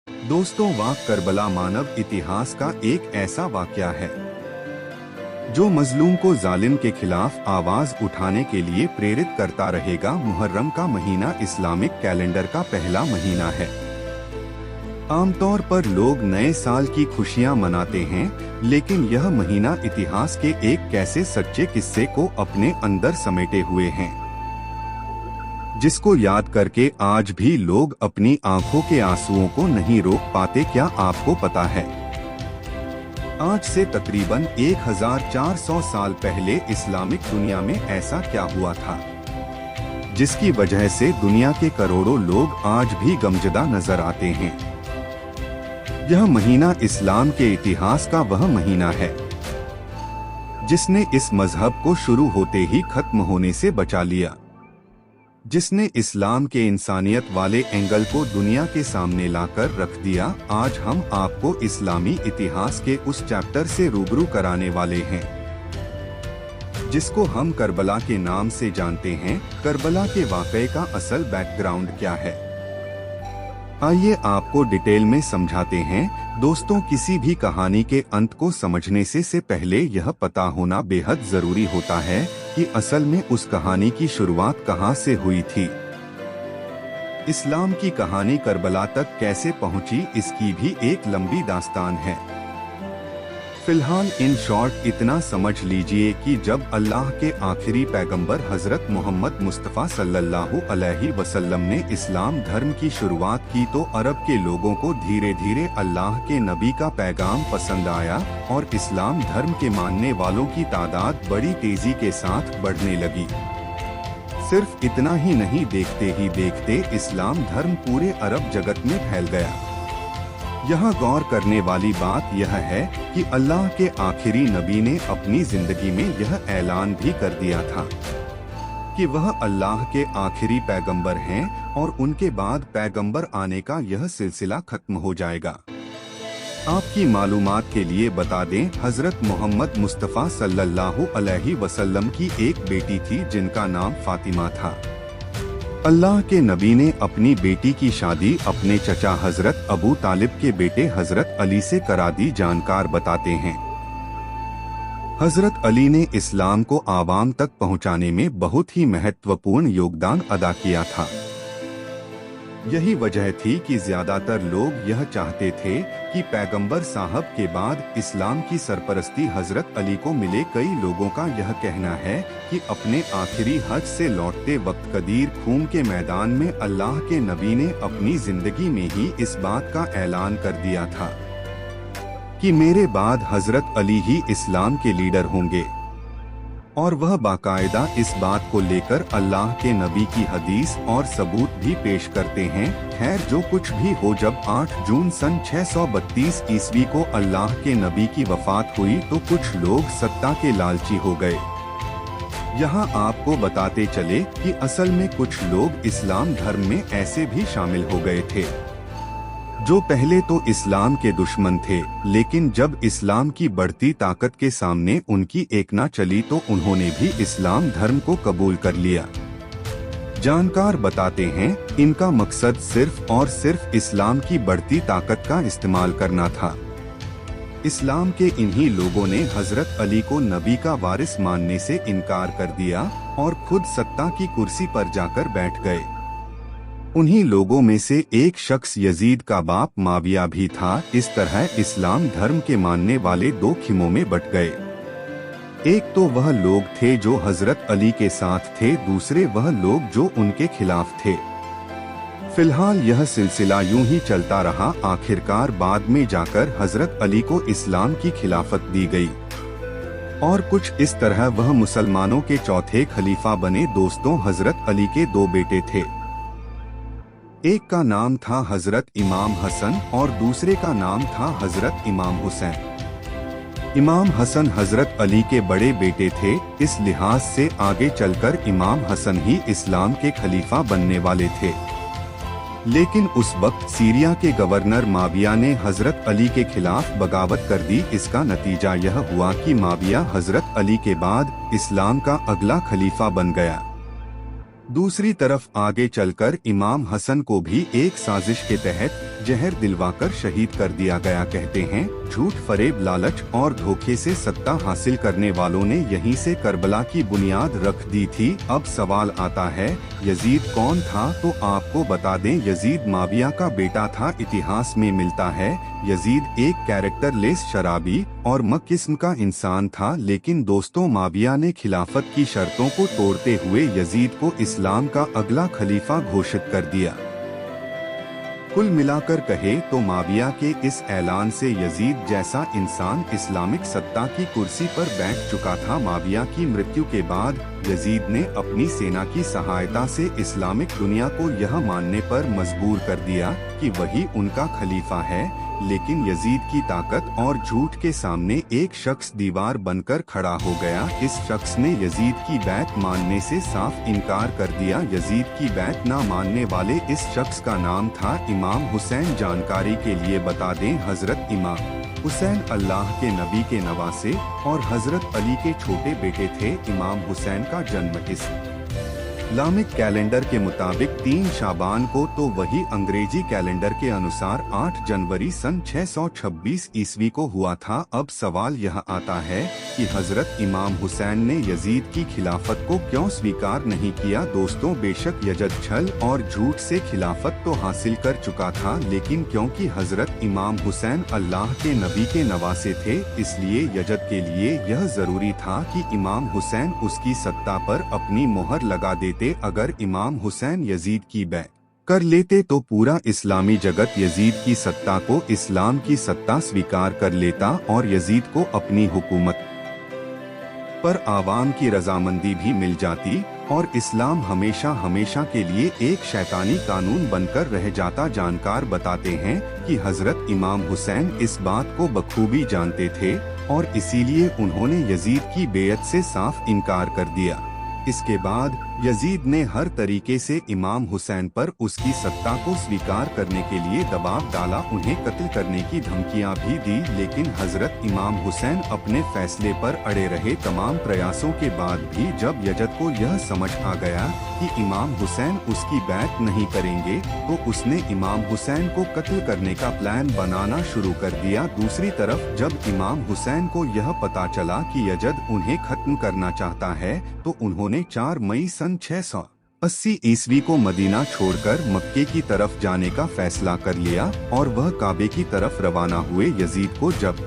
दोस्तों, वाक़ करबला मानव इतिहास का एक ऐसा वाक़या है जो मजलूम को जालिम के खिलाफ आवाज उठाने के लिए प्रेरित करता रहेगा। मुहर्रम का महीना इस्लामिक कैलेंडर का पहला महीना है। आमतौर पर लोग नए साल की खुशियां मनाते हैं, लेकिन यह महीना इतिहास के एक कैसे सच्चे किस्से को अपने अंदर समेटे हुए हैं, जिसको याद करके आज भी लोग अपनी आंखों के आंसुओं को नहीं रोक पाते। क्या आपको पता है, आज से तकरीबन 1400 साल पहले इस्लामिक दुनिया में ऐसा क्या हुआ था, जिसकी वजह से दुनिया के करोड़ों लोग आज भी गमजदा नजर आते हैं। यह महीना इस्लाम के इतिहास का वह महीना है जिसने इस मजहब को शुरू होते ही खत्म होने से बचा लिया, जिसने इस्लाम के इंसानियत वाले एंगल को दुनिया के सामने लाकर रख दिया। आज हम आपको इस्लामी इतिहास के उस चैप्टर से रूबरू कराने वाले हैं जिसको हम करबला के नाम से जानते हैं। करबला के वाक़ये का असल बैकग्राउंड क्या है, आइए आपको डिटेल में समझाते हैं। दोस्तों, किसी भी कहानी के अंत को समझने से पहले यह पता होना बेहद जरूरी होता है कि असल में उस कहानी की शुरुआत कहां से हुई थी। इस्लाम की कहानी करबला तक कैसे पहुंची, इसकी भी एक लंबी दास्तान है। फिलहाल इन शॉर्ट इतना समझ लीजिए कि जब अल्लाह के आखिरी पैगंबर हजरत मोहम्मद मुस्तफ़ा सल्लल्लाहु अलैहि वसल्लम ने इस्लाम धर्म की शुरुआत की तो अरब के लोगों को धीरे धीरे अल्लाह के नबी का पैगाम पसंद आया और इस्लाम धर्म के मानने वालों की तादाद बड़ी तेजी के साथ बढ़ने लगी। सिर्फ इतना ही नहीं, देखते ही देखते इस्लाम धर्म पूरे अरब जगत में फैल गया। यहाँ गौर करने वाली बात यह है कि अल्लाह के आखिरी नबी ने अपनी जिंदगी में यह ऐलान भी कर दिया था कि वह अल्लाह के आखिरी पैगंबर हैं और उनके बाद पैगंबर आने का यह सिलसिला खत्म हो जाएगा। आपकी मालूमात के लिए बता दें, हजरत मोहम्मद मुस्तफ़ा सल्लल्लाहु अलैहि वसल्लम की एक बेटी थी जिनका नाम फातिमा था। अल्लाह के नबी ने अपनी बेटी की शादी अपने चचा हजरत अबू तालिब के बेटे हजरत अली से करा दी। जानकार बताते हैं, हजरत अली ने इस्लाम को आवाम तक पहुंचाने में बहुत ही महत्वपूर्ण योगदान अदा किया था। यही वजह थी कि ज्यादातर लोग यह चाहते थे कि पैगंबर साहब के बाद इस्लाम की सरपरस्ती हजरत अली को मिले। कई लोगों का यह कहना है कि अपने आखिरी हज से लौटते वक्त कदीर खूम के मैदान में अल्लाह के नबी ने अपनी जिंदगी में ही इस बात का ऐलान कर दिया था कि मेरे बाद हजरत अली ही इस्लाम के लीडर होंगे, और वह बाकायदा इस बात को लेकर अल्लाह के नबी की हदीस और सबूत भी पेश करते हैं। खैर, जो कुछ भी हो, जब 8 जून सन 632 ईस्वी को अल्लाह के नबी की वफात हुई तो कुछ लोग सत्ता के लालची हो गए। यहाँ आपको बताते चले कि असल में कुछ लोग इस्लाम धर्म में ऐसे भी शामिल हो गए थे जो पहले तो इस्लाम के दुश्मन थे, लेकिन जब इस्लाम की बढ़ती ताकत के सामने उनकी एक ना चली तो उन्होंने भी इस्लाम धर्म को कबूल कर लिया। जानकार बताते हैं, इनका मकसद सिर्फ और सिर्फ इस्लाम की बढ़ती ताकत का इस्तेमाल करना था। इस्लाम के इन्हीं लोगों ने हजरत अली को नबी का वारिस मानने से इनकार कर दिया और खुद सत्ता की कुर्सी पर जाकर बैठ गए। उन्हीं लोगों में से एक शख्स यजीद का बाप माविया भी था। इस तरह इस्लाम धर्म के मानने वाले दो खिमों में बट गए। एक तो वह लोग थे जो हजरत अली के साथ थे, दूसरे वह लोग जो उनके खिलाफ थे। फिलहाल यह सिलसिला यूं ही चलता रहा। आखिरकार बाद में जाकर हजरत अली को इस्लाम की खिलाफत दी गई और कुछ इस तरह वह मुसलमानों के चौथे खलीफा बने। दोस्तों, हजरत अली के दो बेटे थे, एक का नाम था हजरत इमाम हसन और दूसरे का नाम था हजरत इमाम हुसैन। इमाम हसन हजरत अली के बड़े बेटे थे, इस लिहाज से आगे चलकर इमाम हसन ही इस्लाम के खलीफा बनने वाले थे। लेकिन उस वक्त सीरिया के गवर्नर माविया ने हजरत अली के खिलाफ बगावत कर दी। इसका नतीजा यह हुआ कि माविया हजरत अली के बाद इस्लाम का अगला खलीफा बन गया। दूसरी तरफ आगे चलकर इमाम हसन को भी एक साजिश के तहत जहर दिलवाकर शहीद कर दिया गया। कहते हैं झूठ, फरेब, लालच और धोखे से सत्ता हासिल करने वालों ने यहीं से करबला की बुनियाद रख दी थी। अब सवाल आता है, यजीद कौन था? तो आपको बता दें, यजीद माविया का बेटा था। इतिहास में मिलता है यजीद एक कैरेक्टरलेस शराबी और किस्म का इंसान था, लेकिन दोस्तों माविया ने खिलाफत की शर्तों को तोड़ते हुए यजीद को इस्लाम का अगला खलीफा घोषित कर दिया। कुल मिलाकर कहे तो माविया के इस ऐलान से यजीद जैसा इंसान इस्लामिक सत्ता की कुर्सी पर बैठ चुका था। माविया की मृत्यु के बाद यजीद ने अपनी सेना की सहायता से इस्लामिक दुनिया को यह मानने पर मजबूर कर दिया कि वही उनका खलीफा है। लेकिन यजीद की ताकत और झूठ के सामने एक शख्स दीवार बनकर खड़ा हो गया। इस शख्स ने यजीद की बैत मानने से साफ इनकार कर दिया। यजीद की बैत न मानने वाले इस शख्स का नाम था इमाम हुसैन। जानकारी के लिए बता दें, हजरत इमाम हुसैन अल्लाह के नबी के नवासे और हजरत अली के छोटे बेटे थे। इमाम हुसैन का जन्म इस्लामिक कैलेंडर के मुताबिक 3 शाबान को तो वही अंग्रेजी कैलेंडर के अनुसार 8 जनवरी सन 626 ईस्वी को हुआ था। अब सवाल यह आता है कि हजरत इमाम हुसैन ने यजीद की खिलाफत को क्यों स्वीकार नहीं किया? दोस्तों, बेशक यजद छल और झूठ से खिलाफत तो हासिल कर चुका था, लेकिन क्योंकि हजरत इमाम हुसैन अल्लाह के नबी के नवासे थे, इसलिए यजद के लिए यह जरूरी था कि इमाम हुसैन उसकी सत्ता पर अपनी मोहर लगा देते। अगर इमाम हुसैन यजीद की बैत कर लेते तो पूरा इस्लामी जगत यजीद की सत्ता को इस्लाम की सत्ता स्वीकार कर लेता और यजीद को अपनी हुकूमत पर आवाम की रजामंदी भी मिल जाती और इस्लाम हमेशा हमेशा के लिए एक शैतानी कानून बनकर रह जाता। जानकार बताते हैं कि हजरत इमाम हुसैन इस बात को बखूबी जानते थे और इसीलिए उन्होंने यजीद की बेयत से साफ इनकार कर दिया। इसके बाद यजीद ने हर तरीके से इमाम हुसैन पर उसकी सत्ता को स्वीकार करने के लिए दबाव डाला। उन्हें कत्ल करने की धमकियां भी दी, लेकिन हजरत इमाम हुसैन अपने फैसले पर अड़े रहे। तमाम प्रयासों के बाद भी जब यजद को यह समझ आ गया कि इमाम हुसैन उसकी बैत नहीं करेंगे, तो उसने इमाम हुसैन को कत्ल करने का प्लान बनाना शुरू कर दिया। दूसरी तरफ जब इमाम हुसैन को यह पता चला कि यजद उन्हें खत्म करना चाहता है, तो उन्होंने 4 मई सन 680 ईस्वी को मदीना छोड़कर मक्के की तरफ जाने का फैसला कर लिया और वह काबे की तरफ रवाना हुए। यजीद को जब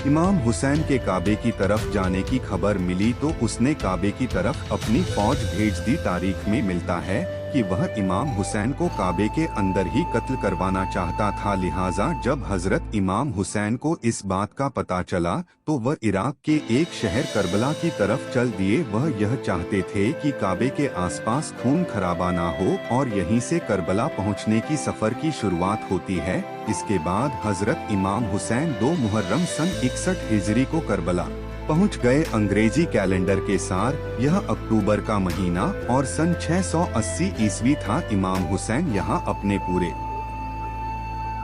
इमाम हुसैन के काबे की तरफ जाने की खबर मिली तो उसने काबे की तरफ अपनी फौज भेज दी। तारीख में मिलता है कि वह इमाम हुसैन को काबे के अंदर ही कत्ल करवाना चाहता था। लिहाजा जब हजरत इमाम हुसैन को इस बात का पता चला तो वह इराक के एक शहर करबला की तरफ चल दिए। वह यह चाहते थे कि काबे के आसपास खून खराबा ना हो और यहीं से करबला पहुंचने की सफर की शुरुआत होती है। इसके बाद हजरत इमाम हुसैन 2 मुहर्रम सन 61 हिजरी को करबला पहुंच गए। अंग्रेजी कैलेंडर के सार यह अक्टूबर का महीना और सन 680 ईस्वी था। इमाम हुसैन यहाँ अपने पूरे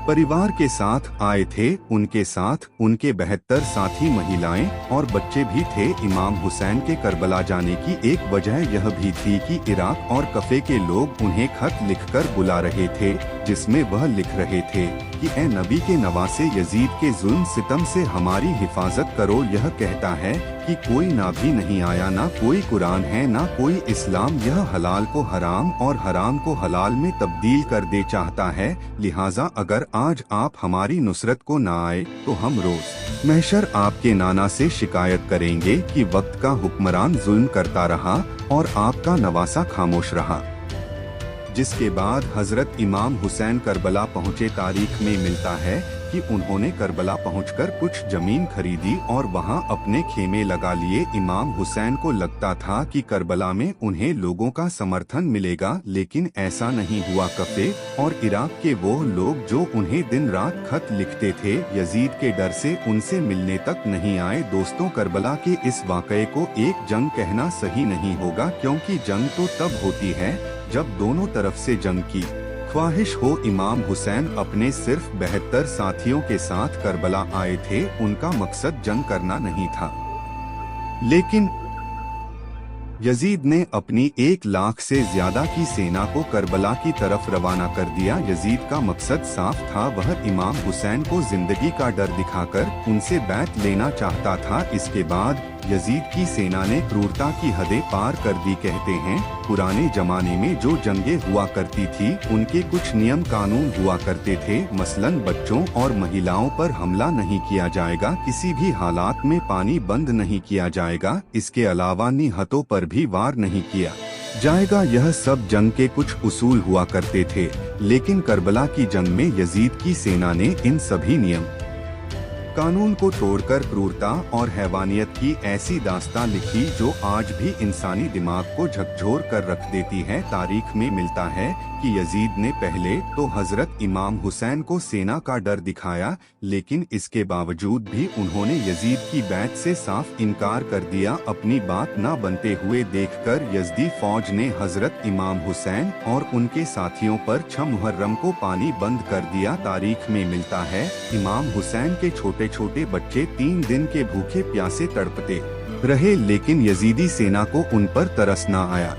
परिवार के साथ आए थे। उनके साथ उनके 72 साथी महिलाएं और बच्चे भी थे। इमाम हुसैन के करबला जाने की एक वजह यह भी थी कि इराक और कफे के लोग उन्हें खत लिखकर बुला रहे थे, जिसमें वह लिख रहे थे कि ए नबी के नवासे यजीद के जुल्म सितम से हमारी हिफाजत करो। यह कहता है कि कोई नाभी नहीं आया, ना कोई कुरान है, ना कोई इस्लाम। यह हलाल को हराम और हराम को हलाल में तब्दील कर दे चाहता है। लिहाजा अगर आज आप हमारी नुसरत को ना आए तो हम रोज महशर आपके नाना से शिकायत करेंगे कि वक्त का हुक्मरान जुल्म करता रहा और आपका नवासा खामोश रहा। जिसके बाद हजरत इमाम हुसैन करबला पहुँचे। तारीख में मिलता है कि उन्होंने करबला पहुंचकर कुछ जमीन खरीदी और वहां अपने खेमे लगा लिए। इमाम हुसैन को लगता था कि करबला में उन्हें लोगों का समर्थन मिलेगा, लेकिन ऐसा नहीं हुआ। कफे और इराक के वो लोग जो उन्हें दिन रात खत लिखते थे, यजीद के डर से उनसे मिलने तक नहीं आए। दोस्तों, करबला के इस वाकये को एक जंग कहना सही नहीं होगा, क्योंकि जंग तो तब होती है जब दोनों तरफ से जंग की ख्वाहिश हो। इमाम हुसैन अपने सिर्फ 72 साथियों के साथ करबला आए थे। उनका मकसद जंग करना नहीं था, लेकिन यजीद ने अपनी 1 लाख से ज्यादा की सेना को करबला की तरफ रवाना कर दिया। यजीद का मकसद साफ था, वह इमाम हुसैन को जिंदगी का डर दिखाकर उनसे बैत लेना चाहता था। इसके बाद यजीद की सेना ने क्रूरता की हदें पार कर दी। कहते हैं पुराने जमाने में जो जंगें हुआ करती थी उनके कुछ नियम कानून हुआ करते थे। मसलन बच्चों और महिलाओं पर हमला नहीं किया जाएगा, किसी भी हालात में पानी बंद नहीं किया जाएगा, इसके अलावा निहतों पर भी वार नहीं किया जाएगा। यह सब जंग के कुछ उसूल हुआ करते थे, लेकिन करबला की जंग में यजीद की सेना ने इन सभी नियम कानून को तोड़कर क्रूरता और हैवानियत की ऐसी दास्तां लिखी जो आज भी इंसानी दिमाग को झकझोर कर रख देती है। तारीख में मिलता है कि यजीद ने पहले तो हजरत इमाम हुसैन को सेना का डर दिखाया, लेकिन इसके बावजूद भी उन्होंने यजीद की बैत से साफ इनकार कर दिया। अपनी बात न बनते हुए देखकर यज़दी फौज ने हजरत इमाम हुसैन और उनके साथियों पर 6 मुहर्रम को पानी बंद कर दिया। तारीख में मिलता है इमाम हुसैन के छोटे छोटे बच्चे 3 दिन के भूखे प्यासे तड़पते रहे, लेकिन यजीदी सेना को उन पर तरस न आया।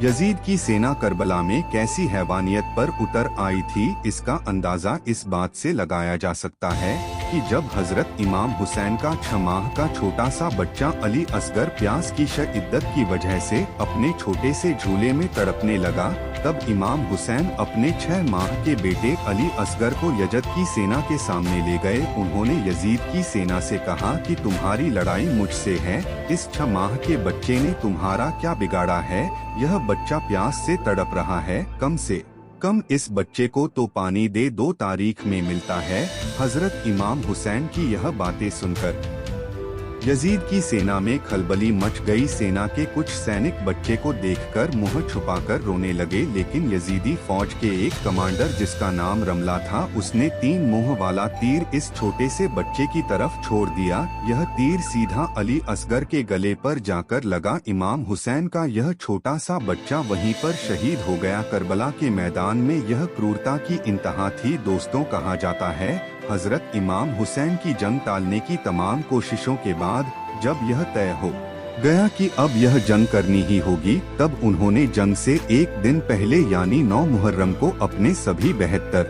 यजीद की सेना करबला में कैसी हैवानियत पर उतर आई थी, इसका अंदाजा इस बात से लगाया जा सकता है कि जब हजरत इमाम हुसैन का 6 माह का छोटा सा बच्चा अली असगर प्यास की शिद्दत की वजह से अपने छोटे से झूले में तड़पने लगा, तब इमाम हुसैन अपने 6 माह के बेटे अली असगर को यजद की सेना के सामने ले गए। उन्होंने यजीद की सेना से कहा कि तुम्हारी लड़ाई मुझसे है, इस 6 माह के बच्चे ने तुम्हारा क्या बिगाड़ा है? यह बच्चा प्यास से तड़प रहा है, कम से कम इस बच्चे को तो पानी दे दो। तारीख में मिलता है हजरत इमाम हुसैन की यह बातें सुनकर यजीद की सेना में खलबली मच गई। सेना के कुछ सैनिक बच्चे को देखकर मुंह छुपाकर रोने लगे, लेकिन यजीदी फौज के एक कमांडर जिसका नाम रमला था, उसने 3 मुंह वाला तीर इस छोटे से बच्चे की तरफ छोड़ दिया। यह तीर सीधा अली असगर के गले पर जाकर लगा। इमाम हुसैन का यह छोटा सा बच्चा वहीं पर शहीद हो गया। करबला के मैदान में यह क्रूरता की इंतहा थी। दोस्तों, कहा जाता है हजरत इमाम हुसैन की जंग टालने की तमाम कोशिशों के बाद जब यह तय हो गया कि अब यह जंग करनी ही होगी, तब उन्होंने जंग से 1 दिन पहले यानी 9 मुहर्रम को अपने सभी 72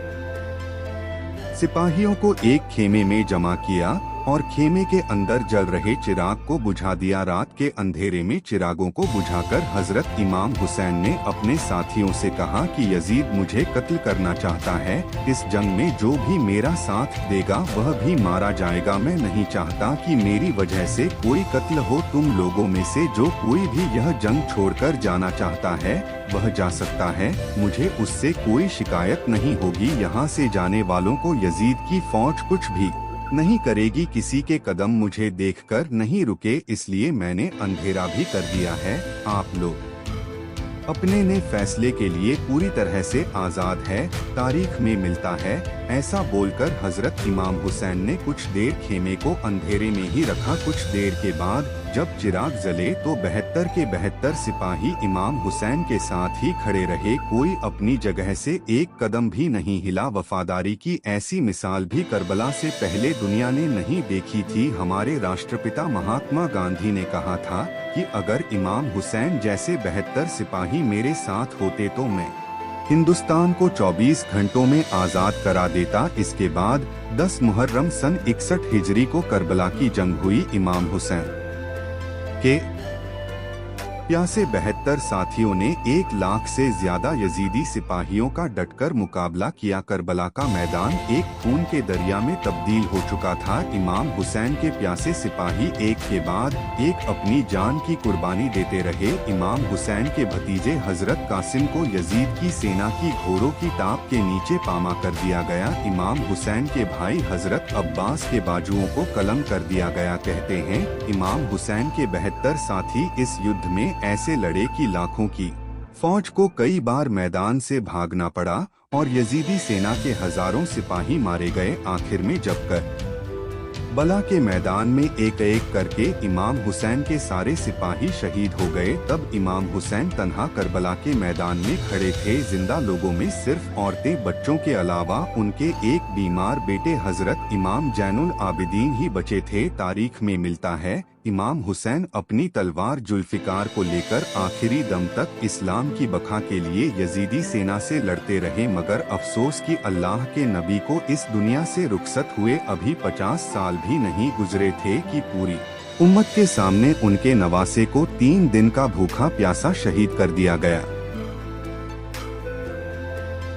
सिपाहियों को एक खेमे में जमा किया और खेमे के अंदर जल रहे चिराग को बुझा दिया। रात के अंधेरे में चिरागों को बुझाकर हजरत इमाम हुसैन ने अपने साथियों से कहा कि यजीद मुझे कत्ल करना चाहता है, इस जंग में जो भी मेरा साथ देगा वह भी मारा जाएगा। मैं नहीं चाहता कि मेरी वजह से कोई कत्ल हो। तुम लोगों में से जो कोई भी यह जंग छोड़कर जाना चाहता है वह जा सकता है, मुझे उससे कोई शिकायत नहीं होगी। यहाँ से जाने वालों को यजीद की फौज कुछ भी नहीं करेगी। किसी के कदम मुझे देखकर नहीं रुके, इसलिए मैंने अंधेरा भी कर दिया है। आप लोग अपने ने फैसले के लिए पूरी तरह से आजाद है। तारीख में मिलता है ऐसा बोलकर हजरत इमाम हुसैन ने कुछ देर खेमे को अंधेरे में ही रखा। कुछ देर के बाद जब चिराग जले तो 72 के 72 सिपाही इमाम हुसैन के साथ ही खड़े रहे। कोई अपनी जगह से एक कदम भी नहीं हिला। वफादारी की ऐसी मिसाल भी करबला से पहले दुनिया ने नहीं देखी थी। हमारे राष्ट्रपिता महात्मा गांधी ने कहा था कि अगर इमाम हुसैन जैसे 72 सिपाही मेरे साथ होते तो मैं हिंदुस्तान को 24 घंटों में आजाद करा देता। इसके बाद 10 मुहर्रम सन 61 हिजरी को करबला की जंग हुई। इमाम हुसैन के प्यासे 72 साथियों ने 1 लाख से ज्यादा यजीदी सिपाहियों का डटकर मुकाबला किया। करबला का मैदान एक खून के दरिया में तब्दील हो चुका था। इमाम हुसैन के प्यासे सिपाही एक के बाद एक अपनी जान की कुर्बानी देते रहे। इमाम हुसैन के भतीजे हजरत कासिम को यजीद की सेना की घोड़ों की टाप के नीचे पामा कर दिया गया। इमाम हुसैन के भाई हजरत अब्बास के बाजुओं को कलम कर दिया गया। कहते हैं इमाम हुसैन के 72 साथी इस युद्ध में ऐसे लड़े कि लाखों की फौज को कई बार मैदान से भागना पड़ा और यजीदी सेना के हजारों सिपाही मारे गए। आखिर में जब करबला के मैदान में एक एक करके इमाम हुसैन के सारे सिपाही शहीद हो गए, तब इमाम हुसैन तन्हा करबला के मैदान में खड़े थे। जिंदा लोगों में सिर्फ औरतें बच्चों के अलावा उनके एक बीमार बेटे हजरत इमाम जैनुल आबिदीन ही बचे थे। तारीख में मिलता है इमाम हुसैन अपनी तलवार जुल्फिकार को लेकर आखिरी दम तक इस्लाम की बका के लिए यजीदी सेना से लड़ते रहे, मगर अफसोस कि अल्लाह के नबी को इस दुनिया से रुखसत हुए अभी 50 साल भी नहीं गुजरे थे कि पूरी उम्मत के सामने उनके नवासे को 3 दिन का भूखा प्यासा शहीद कर दिया गया।